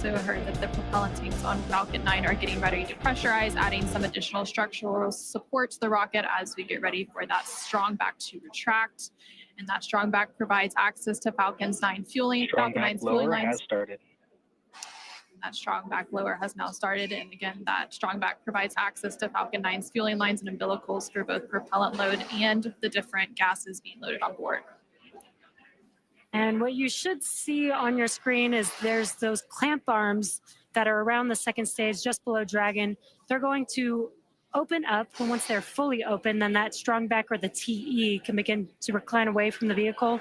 also heard that the propellant tanks on Falcon 9 are getting ready to pressurize, adding some additional structural support to the rocket as we get ready for that strong back to retract. And that strong back provides access to Falcon 9's fueling lines. Has started. That strong back lower has now started. And again, that strong back provides access to Falcon 9's fueling lines and umbilicals for both propellant load and the different gases being loaded on board. And what you should see on your screen is there's those clamp arms that are around the second stage just below Dragon. They're going to open up, and once they're fully open, then that strong back or the TE can begin to recline away from the vehicle.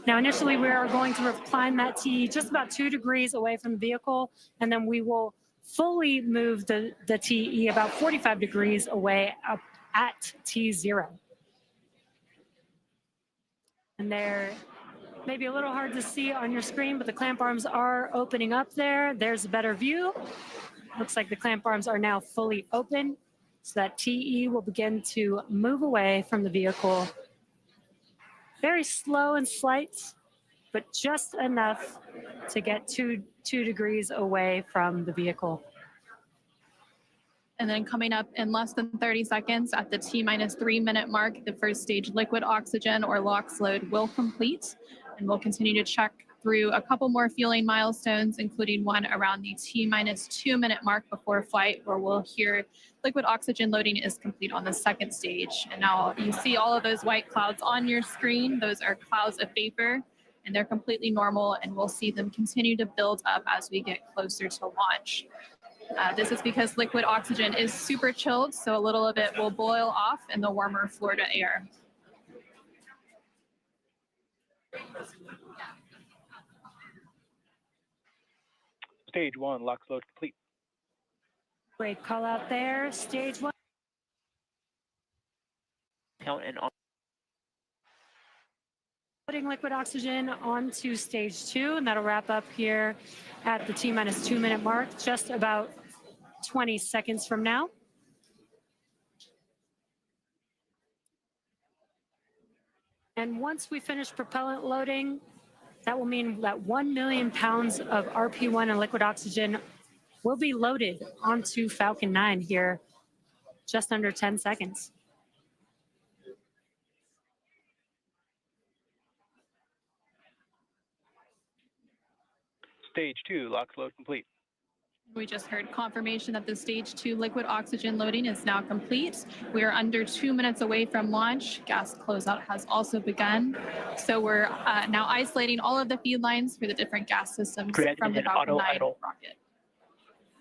Now, initially, we are going to recline that TE just about 2 degrees away from the vehicle, and then we will fully move the TE about 45 degrees away up at T0. And they're maybe a little hard to see on your screen, but the clamp arms are opening up there. There's a better view. Looks like the clamp arms are now fully open, so that TE will begin to move away from the vehicle. Very slow and slight, but just enough to get two degrees away from the vehicle. And then coming up in less than 30 seconds at the T-minus 3 minute mark, the first stage liquid oxygen or LOX load will complete. And we'll continue to check through a couple more fueling milestones, including one around the T-minus 2 minute mark before flight, where we'll hear liquid oxygen loading is complete on the second stage. And now you see all of those white clouds on your screen. Those are clouds of vapor, and they're completely normal, and we'll see them continue to build up as we get closer to launch. This is because liquid oxygen is super chilled, so a little of it will boil off in the warmer Florida air. Stage 1, LOX load complete. Great call out there. Stage 1. Count and on. Putting liquid oxygen onto stage 2, and that'll wrap up here at the T-minus 2 minute mark, just about 20 seconds from now. And once we finish propellant loading, that will mean that 1 million pounds of RP1 and liquid oxygen will be loaded onto Falcon 9 here, just under 10 seconds. Stage 2, LOX load complete. We just heard confirmation that the stage 2 liquid oxygen loading is now complete. We are under 2 minutes away from launch. Gas closeout has also begun. So we're now isolating all of the feed lines for the different gas systems from the Falcon 9 rocket.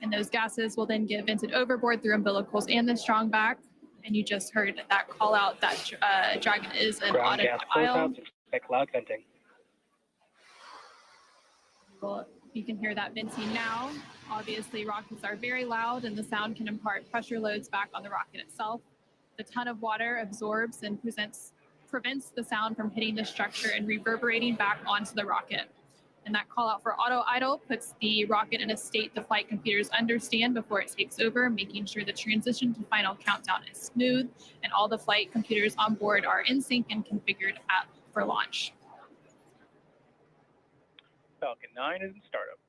And those gases will then get vented overboard through umbilicals and the strong back. And you just heard that call out that Dragon is an Ground gas aisle. Expect loud venting. Well, you can hear that venting now. Obviously, rockets are very loud, and the sound can impart pressure loads back on the rocket itself. The ton of water absorbs and prevents the sound from hitting the structure and reverberating back onto the rocket. And that call out for auto idle puts the rocket in a state the flight computers understand before it takes over, making sure the transition to final countdown is smooth and all the flight computers on board are in sync and configured for launch. Falcon 9 is in startup.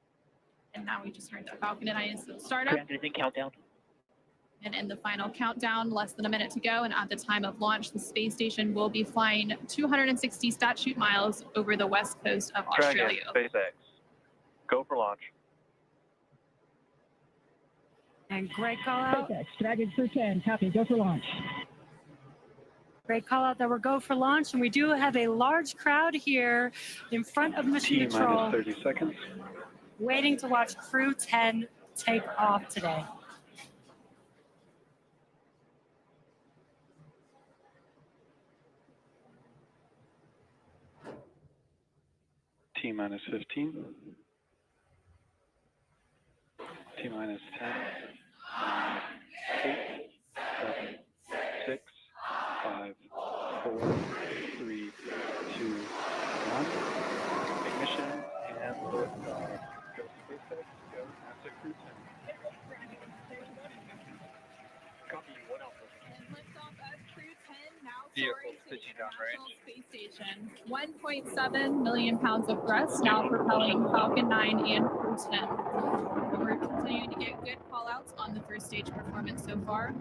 And now we just heard that Falcon 9 is in startup. Countdown. And in the final countdown, less than a minute to go, and at the time of launch, the space station will be flying 260 statute miles over the west coast of Australia. Dragon, SpaceX. Go for launch. And great call out. SpaceX, Dragon CREW-10, copy, go for launch. Great call out that we're go for launch, and we do have a large crowd here in front of Mission Control. T-minus 30 seconds. Waiting to watch CREW-10 take off today. T-minus 15. T-minus 10. 8, 7, 6, 5, 4, 3, 2, 1. Ignition and liftoff. Go SpaceX, go NASA CREW-10. Copy, what else? And liftoff of CREW-10 now Vehicle switching Space Station, 1.7 million pounds of thrust now propelling Falcon 9 and CREW-10. We're continuing to get good call-outs on the first stage performance so far.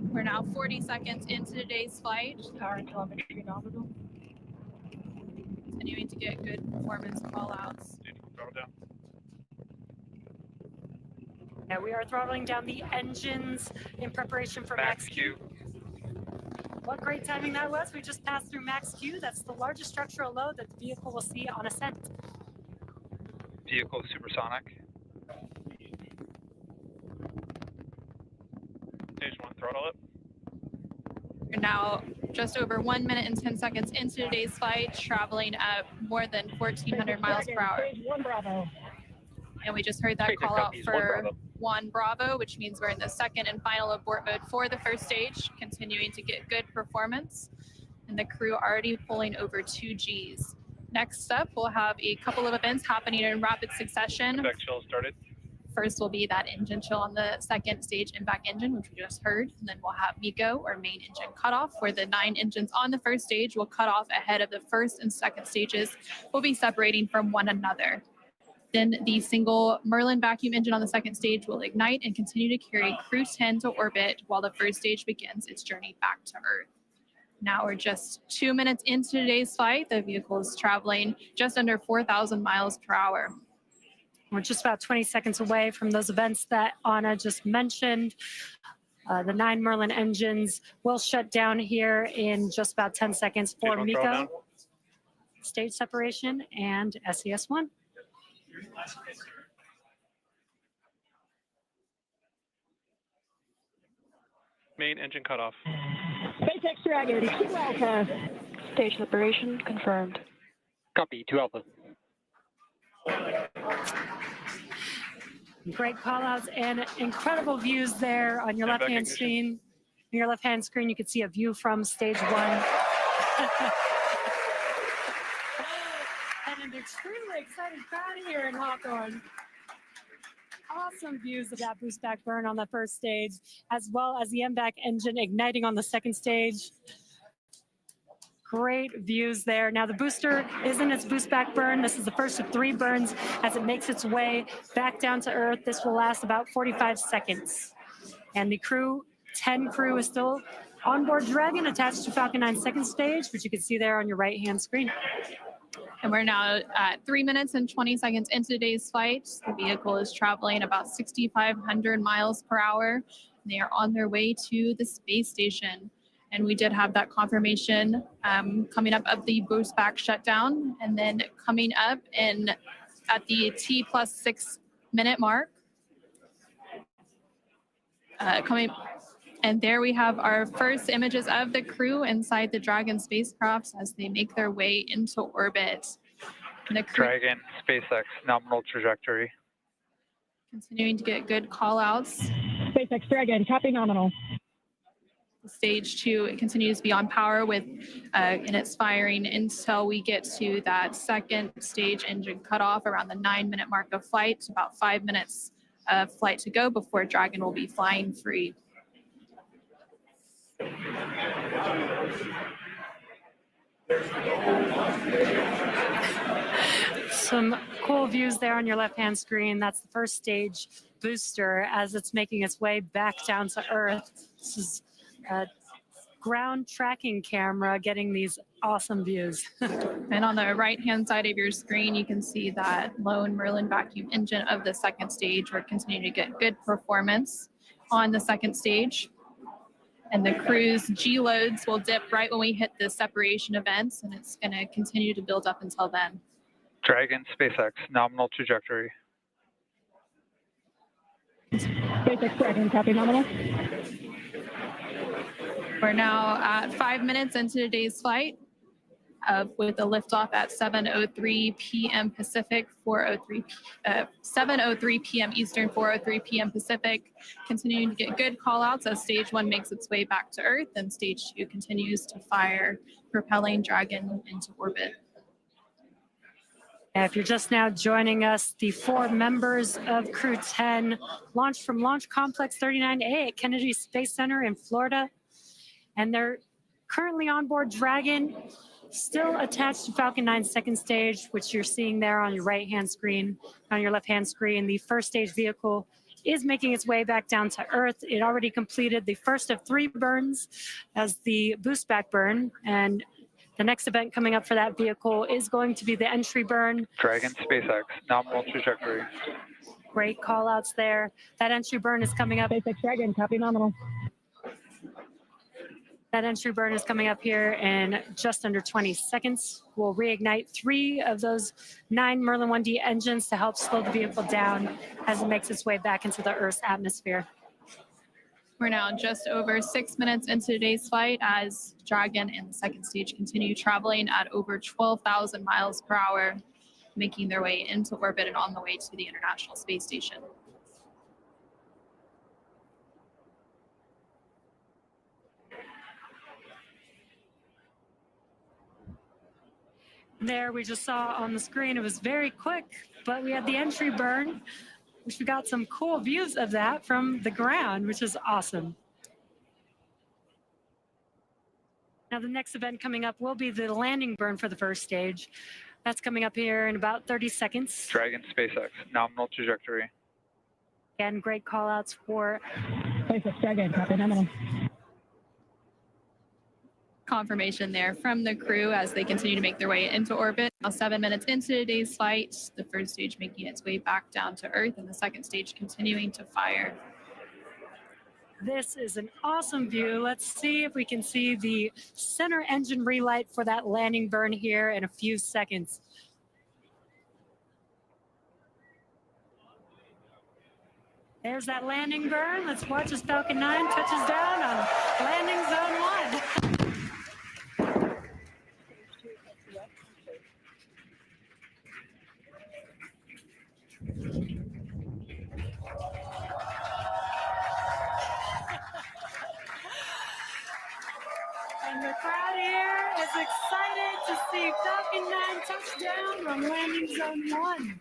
We're now 40 seconds into today's flight. Power and telemetry nominal. Continuing to get good performance call-outs. Yeah, we are throttling down the engines in preparation for Max Q. What great timing that was. We just passed through Max Q. That's the largest structural load that the vehicle will see on ascent. Vehicle supersonic. Stage 1, throttle up. We're now just over 1 minute and 10 seconds into today's flight, traveling at more than 1,400 miles per hour. Stage 1 Bravo. And we just heard that call out for 1 Bravo, which means we're in the second and final abort mode for the first stage, continuing to get good performance. And the crew already pulling over 2 Gs. Next up, we'll have a couple of events happening in rapid succession. Back chill started. First will be that engine chill on the second stage impact engine, which we just heard. And then we'll have MECO, or main engine cutoff, where the 9 engines on the first stage will cut off ahead of the first and second stages, will be separating from one another. Then the single Merlin vacuum engine on the second stage will ignite and continue to carry CREW-10 to orbit while the first stage begins its journey back to Earth. Now we're just 2 minutes into today's flight. The vehicle is traveling just under 4,000 miles per hour. We're just about 20 seconds away from those events that Anna just mentioned. The 9 Merlin engines will shut down here in just about 10 seconds for MECO, stage separation, and SES-1. Main engine cutoff. SpaceX Dragon, 2 Alpha. Stage separation confirmed. Copy, 2 Alpha. Great call outs and incredible views there on your left-hand screen. On your left-hand screen, you can see a view from stage 1. And an extremely excited crowd here in Hawthorne. Awesome views of that boost back burn on the first stage, as well as the MVAC engine igniting on the second stage. Great views there. Now the booster is in its boost back burn. This is the first of 3 burns as it makes its way back down to Earth. This will last about 45 seconds. And the CREW-10 crew is still on board Dragon, attached to Falcon 9 second stage, which you can see there on your right-hand screen. And we're now at 3 minutes and 20 seconds into today's flight. The vehicle is traveling about 6,500 miles per hour. They are on their way to the space station. And we did have that confirmation coming up of the boost back shutdown. And then coming up at the T+6 minute mark. And there we have our first images of the crew inside the Dragon spacecraft as they make their way into orbit. And the crew Dragon, SpaceX, nominal trajectory. continuing to get good call outs. SpaceX Dragon, copy nominal. Stage 2, it continues to be on power with in its firing until we get to that second stage engine cutoff around the 9-minute mark of flight. About 5 minutes of flight to go before Dragon will be flying free. Some cool views there on your left-hand screen. That's the first stage booster as it's making its way back down to Earth. This is a ground tracking camera getting these awesome views. And on the right-hand side of your screen, you can see that lone Merlin vacuum engine of the second stage. We're continuing to get good performance on the second stage. And the crew's G loads will dip right when we hit the separation events, and it's going to continue to build up until then. Dragon, SpaceX, nominal trajectory. SpaceX Dragon, copy nominal. We're now at 5 minutes into today's flight. with a liftoff at 7:03 p.m. Pacific, 7:03 p.m. Eastern, 4:03 p.m. Pacific. Continuing to get good call-outs as Stage 1 makes its way back to Earth, and Stage 2 continues to fire, propelling Dragon into orbit. If you're just now joining us, the 4 members of CREW-10 launched from Launch Complex 39A at Kennedy Space Center in Florida, and they're currently on board Dragon, still attached to Falcon 9's second stage, which you're seeing there on your right-hand screen. On your left-hand screen, the first stage vehicle is making its way back down to Earth. It already completed the first of 3 burns as the boost back burn, and the next event coming up for that vehicle is going to be the entry burn. Dragon SpaceX, nominal trajectory. Great call outs there. That entry burn is coming up. SpaceX Dragon, copy nominal. That entry burn is coming up here in just under 20 seconds. We'll reignite 3 of those 9 Merlin 1D engines to help slow the vehicle down as it makes its way back into the Earth's atmosphere. We're now just over 6 minutes into today's flight as Dragon and the second stage continue traveling at over 12,000 miles per hour, making their way into orbit and on the way to the International Space Station. There, we just saw on the screen, it was very quick, but we had the entry burn, which we got some cool views of that from the ground, which is awesome. Now the next event coming up will be the landing burn for the first stage. That's coming up here in about 30 seconds. Dragon SpaceX, nominal trajectory. Again, great call outs for SpaceX Dragon, copy nominal. Confirmation there from the crew as they continue to make their way into orbit. Now 7 minutes into today's flight, the first stage making its way back down to Earth and the second stage continuing to fire. This is an awesome view. Let's see if we can see the center engine relight for that landing burn here in a few seconds. There's that landing burn. Let's watch as Falcon 9 touches down on landing zone 1. And the crowd here is excited to see Falcon 9 touch down on landing zone 1.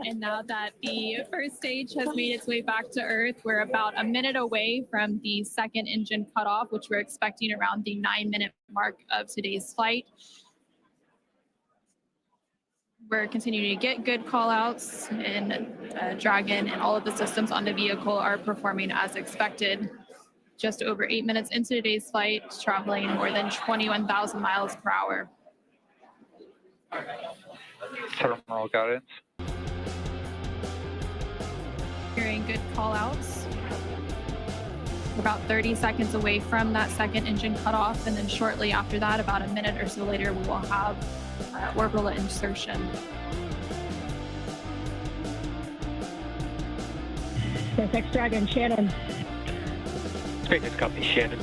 And now that the first stage has made its way back to Earth, we're about a minute away from the second engine cutoff, which we're expecting around the 9-minute mark of today's flight. We're continuing to get good call outs, and Dragon and all of the systems on the vehicle are performing as expected. Just over 8 minutes into today's flight, traveling more than 21,000 miles per hour. Terminal guidance. Hearing good call outs. We're about 30 seconds away from that second engine cutoff, and then shortly after that, about a minute or so later, we will have orbital insertion. SpaceX Dragon, Shannon. SpaceX copy, Shannon.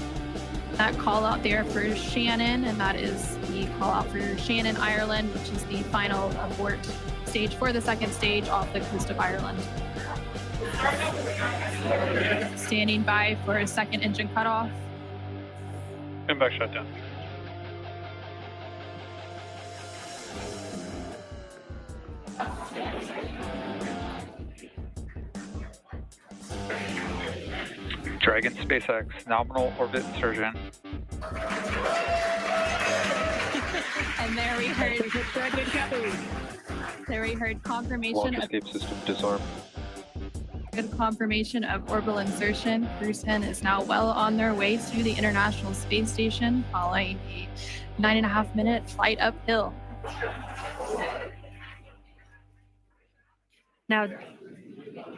That call out there for Shannon, and that is the call out for Shannon, Ireland, which is the final abort stage for the second stage off the coast of Ireland. Standing by for a second engine cutoff. Impact shutdown. Dragon SpaceX, nominal orbit insertion. And there we heard SpaceX Dragon, copy. there we heard confirmation Launch of escape system disarm. good confirmation of orbital insertion. CREW-10 is now well on their way to the International Space Station following a 9.5-minute flight uphill. Now,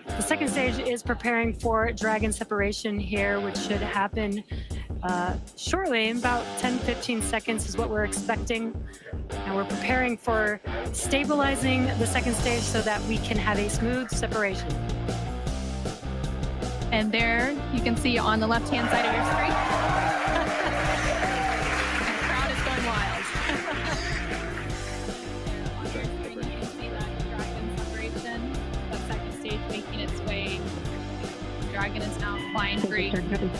the second stage is preparing for Dragon separation here, which should happen shortly, in about 10-15 seconds is what we're expecting. And we're preparing for stabilizing the second stage so that we can have a smooth separation. And there you can see on the left-hand side of your screen Dragon is now flying free. Space X, copy.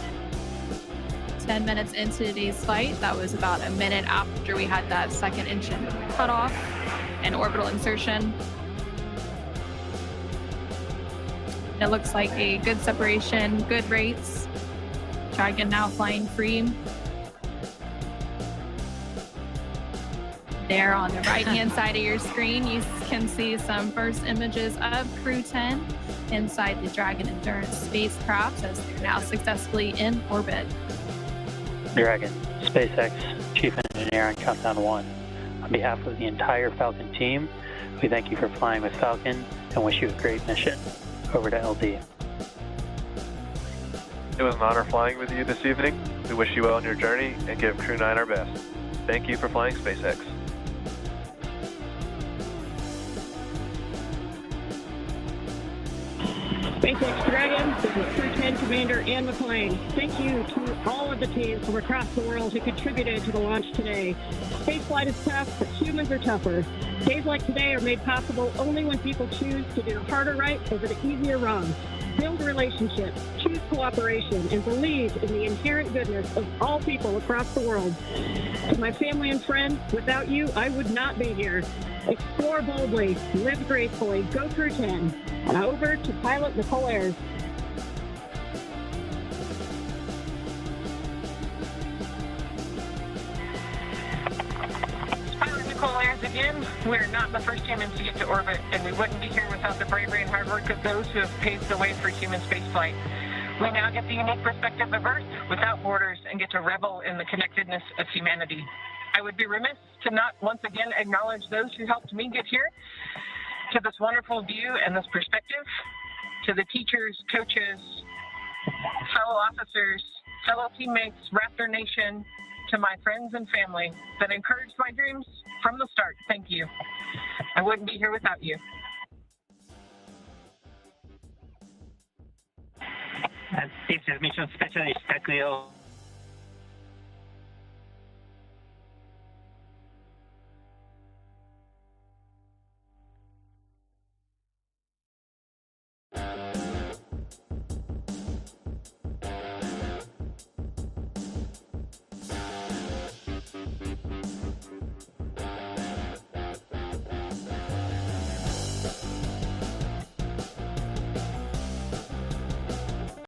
10 minutes into today's flight. That was about a minute after we had that second engine cutoff and orbital insertion. It looks like a good separation, good rates. Dragon now flying free. There on the right-hand side of your screen, you can see some first images of CREW-10 inside the Dragon Endurance spacecraft as they're now successfully in orbit. Dragon, SpaceX Chief Engineer on Countdown 1. On behalf of the entire Falcon team, we thank you for flying with Falcon and wish you a great mission. Over to LD. It was an honor flying with you this evening. We wish you well on your journey and give Crew 9 our best. Thank you for flying SpaceX. SpaceX Dragon, this is CREW-10 Commander Ann McClain. Thank you to all of the teams from across the world who contributed to the launch today. Spaceflight is tough, but humans are tougher. Days like today are made possible only when people choose to do harder right over the easier wrong. Build relationships, choose cooperation, and believe in the inherent goodness of all people across the world. To my family and friends, without you, I would not be here. Explore boldly, live gracefully, go CREW-10. Now over to pilot Nicole Ayers. Pilot Nicole Ayers again. We're not the first humans to get to orbit, and we wouldn't be here without the bravery and hard work of those who have paved the way for human spaceflight. We now get the unique perspective of Earth without borders and get to revel in the connectedness of humanity. I would be remiss to not once again acknowledge those who helped me get here to this wonderful view and this perspective, to the teachers, coaches, fellow officers, fellow teammates, Raptor Nation, to my friends and family that encouraged my dreams from the start. Thank you. I wouldn't be here without you. This is Mission Specialist CREW